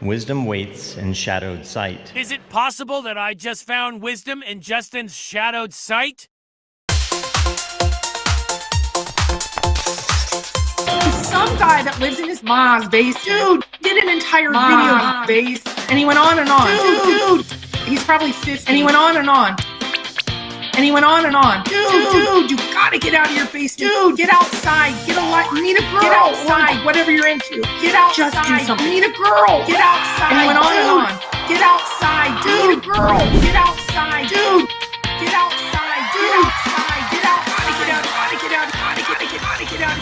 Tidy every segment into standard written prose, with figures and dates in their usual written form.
Wisdom waits in shadowed sight. Is it possible that I just found wisdom in Justin's shadowed sight? Some guy that lives in his mom's base, dude, did an entire video base, and he went on and on. Dude, he's probably 50, and he went on and on. And he went on and on. Dude, you gotta get out of your base, dude. Get outside. Get a light. You need a girl. Get outside. Whatever you're into. Get outside. Just do something. You need a girl. Get outside. And he went on and on. Get outside, dude. You need a girl. Get outside, dude. Get outside. Get outside. Get outside. Get out. Gotta get out. Gotta get out. Get out.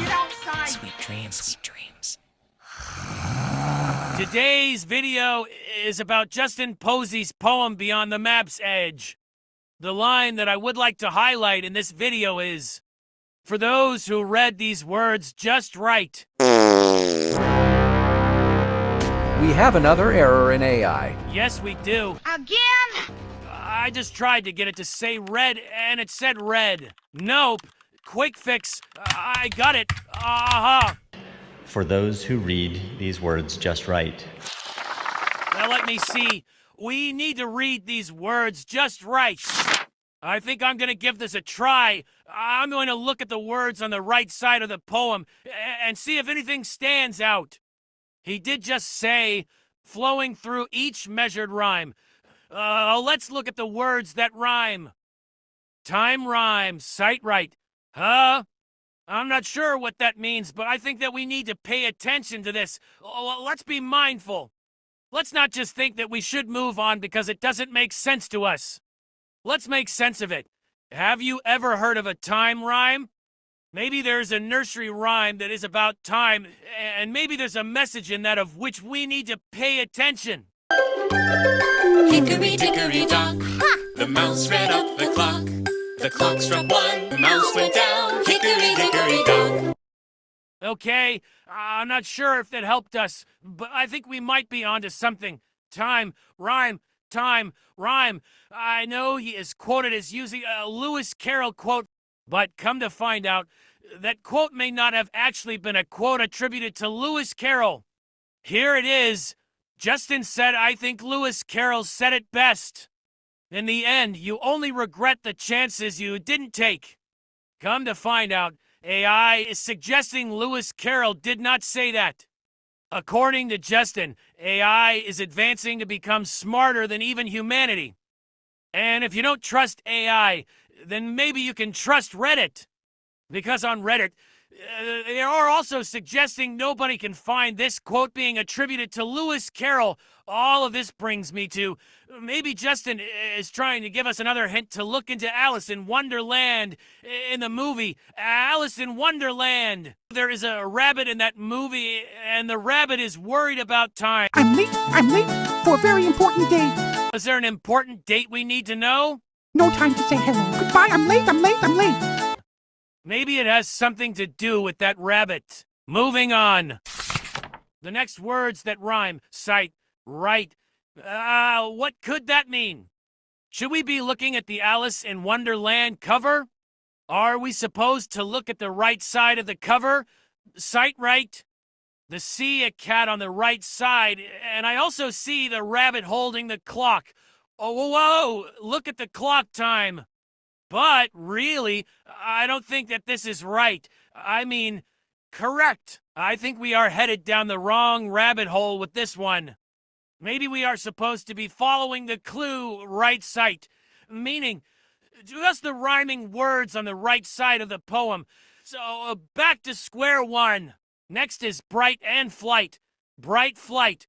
Get outside. Sweet dreams. Sweet dreams. Today's video is about Justin Posey's poem Beyond the Map's Edge. The line that I would like to highlight in this video is, for those who read these words just right. We have another error in AI. Yes, we do. Again? I just tried to get it to say red, and it said red. Nope. Quick fix. I got it. Aha. For those who read these words just right. Now let me see. We need to read these words just right. I think I'm going to give this a try. I'm going to look at the words on the right side of the poem and see if anything stands out. He did just say, flowing through each measured rhyme. Let's look at the words that rhyme. Time rhymes, sight right. Huh? I'm not sure what that means, but I think that we need to pay attention to this. Let's be mindful. Let's not just think that we should move on because it doesn't make sense to us. Let's make sense of it. Have you ever heard of a time rhyme? Maybe there's a nursery rhyme that is about time, and maybe there's a message in that of which we need to pay attention. Hickory dickory dock, the mouse ran up the clock. The clock struck one, the mouse went down. Hickory dickory dock. Okay, I'm not sure if that helped us, but I think we might be onto something. Time, rhyme, time, rhyme. I know he is quoted as using a Lewis Carroll quote, but come to find out, that quote may not have actually been a quote attributed to Lewis Carroll. Here it is. Justin said, I think Lewis Carroll said it best. In the end, you only regret the chances you didn't take. Come to find out, AI is suggesting Lewis Carroll did not say that. According to Justin, AI is advancing to become smarter than even humanity. And if you don't trust AI, then maybe you can trust Reddit. Because on Reddit, they are also suggesting nobody can find this quote being attributed to Lewis Carroll. All of this brings me to, maybe Justin is trying to give us another hint to look into Alice in Wonderland in the movie Alice in Wonderland. There is a rabbit in that movie, and the rabbit is worried about time. I'm late for a very important date. Is there an important date we need to know? No time to say hello. Goodbye, I'm late. Maybe it has something to do with that rabbit. Moving on. The next words that rhyme, sight, right. What could that mean? Should we be looking at the Alice in Wonderland cover? Are we supposed to look at the right side of the cover? Sight right? The see a cat on the right side, and I also see the rabbit holding the clock. Oh, whoa, look at the clock time. But really, I don't think that this is right. I mean, correct. I think we are headed down the wrong rabbit hole with this one. Maybe we are supposed to be following the clue right sight, meaning just the rhyming words on the right side of the poem. So back to square one. Next is bright and flight. Bright flight.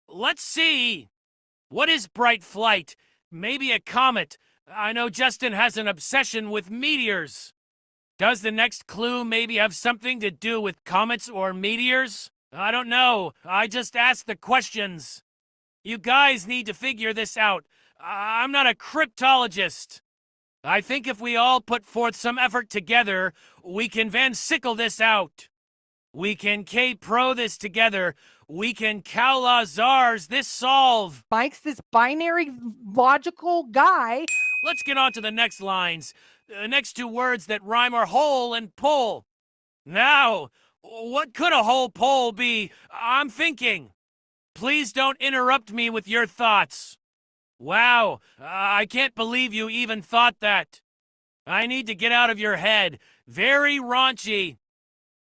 Let's see. What is bright flight? Maybe a comet. I know Justin has an obsession with meteors. Does the next clue maybe have something to do with comets or meteors? I don't know. I just asked the questions. You guys need to figure this out. I'm not a cryptologist. I think if we all put forth some effort together, we can Van Sickle this out. We can K-Pro this together. We can Cal-Lazars this solve. Mike's this binary logical guy. Let's get on to the next lines. The next two words that rhyme are hole and pole. Now, what could a whole pole be? I'm thinking. please don't interrupt me with your thoughts. Wow, I can't believe you even thought that. I need to get out of your head. Very raunchy.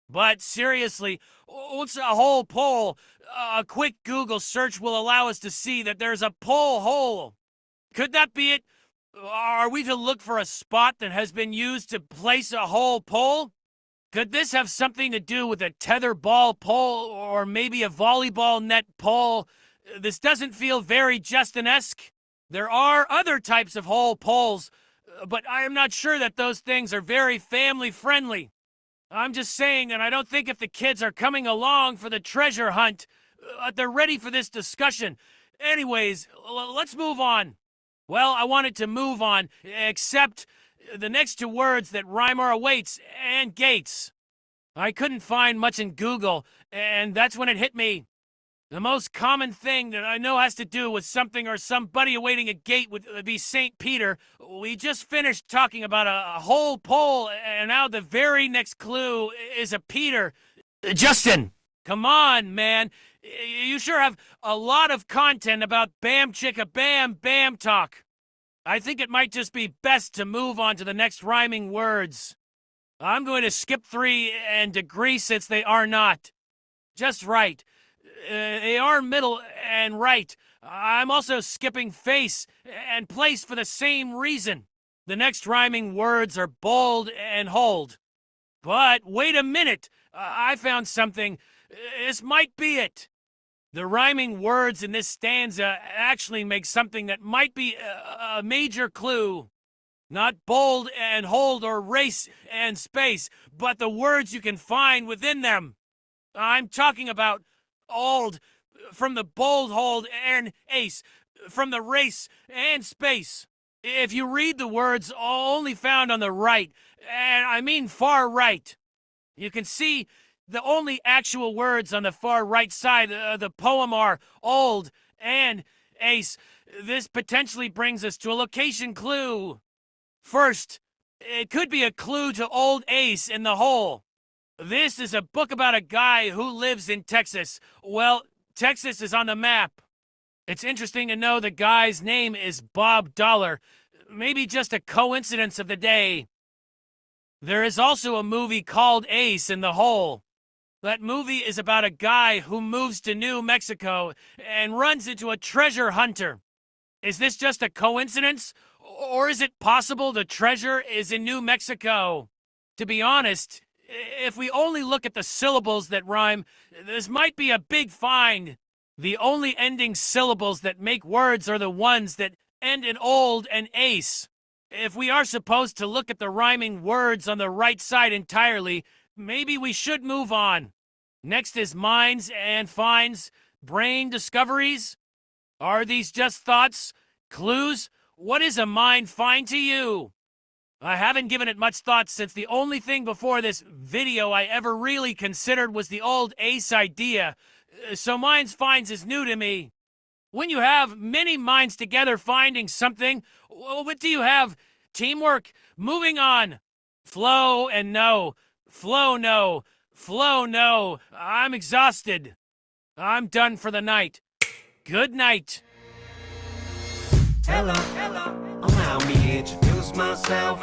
But seriously, what's a whole pole? A quick Google search will allow us to see that there's a pole hole. Could that be it? Are we to look for a spot that has been used to place a whole pole? Could this have something to do with a tetherball pole or maybe a volleyball net pole? This doesn't feel very Justin-esque. There are other types of whole poles, but I am not sure that those things are very family-friendly. I'm just saying that I don't think if the kids are coming along for the treasure hunt, they're ready for this discussion. Anyways, let's move on. Well, I wanted to move on, except the next two words that rhyme are awaits and gates. I couldn't find much in Google, and that's when it hit me. The most common thing that I know has to do with something or somebody awaiting a gate would be St. Peter. We just finished talking about a whole pole, and now the very next clue is a Peter. Justin, come on, man. You sure have a lot of content about Bam Chicka Bam Bam talk. I think it might just be best to move on to the next rhyming words. I'm going to skip 3 and degree since they are not. Just right. They are middle and right. I'm also skipping face and place for the same reason. The next rhyming words are bold and hold. But wait a minute. I found something. This might be it. The rhyming words in this stanza actually make something that might be a major clue. Not bold and hold or race and space, but the words you can find within them. I'm talking about old, from the bold hold and ace, from the race and space. If you read the words only found on the right, and I mean far right, you can see the only actual words on the far right side of the poem are old and ace. This potentially brings us to a location clue. First, it could be a clue to Old Ace in the hole. This is a book about a guy who lives in Texas. Well, Texas is on the map. It's interesting to know the guy's name is Bob Dollar. Maybe just a coincidence of the day. There is also a movie called Ace in the Hole. That movie is about a guy who moves to New Mexico and runs into a treasure hunter. Is this just a coincidence? Or is it possible the treasure is in New Mexico? To be honest, if we only look at the syllables that rhyme, this might be a big find. The only ending syllables that make words are the ones that end in old and ace. If we are supposed to look at the rhyming words on the right side entirely, maybe we should move on. Next is minds and finds, brain discoveries. Are these just thoughts? Clues? What is a mind find to you? I haven't given it much thought since the only thing before this video I ever really considered was the old ace idea, so minds finds is new to me. When you have many minds together finding something, what do you have? Teamwork. Moving on. Flow and no. Flow no. Flow no. I'm exhausted. I'm done for the night. Good night. Hello, allow me to introduce myself.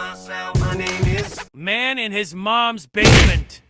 My name is Man in his mom's basement.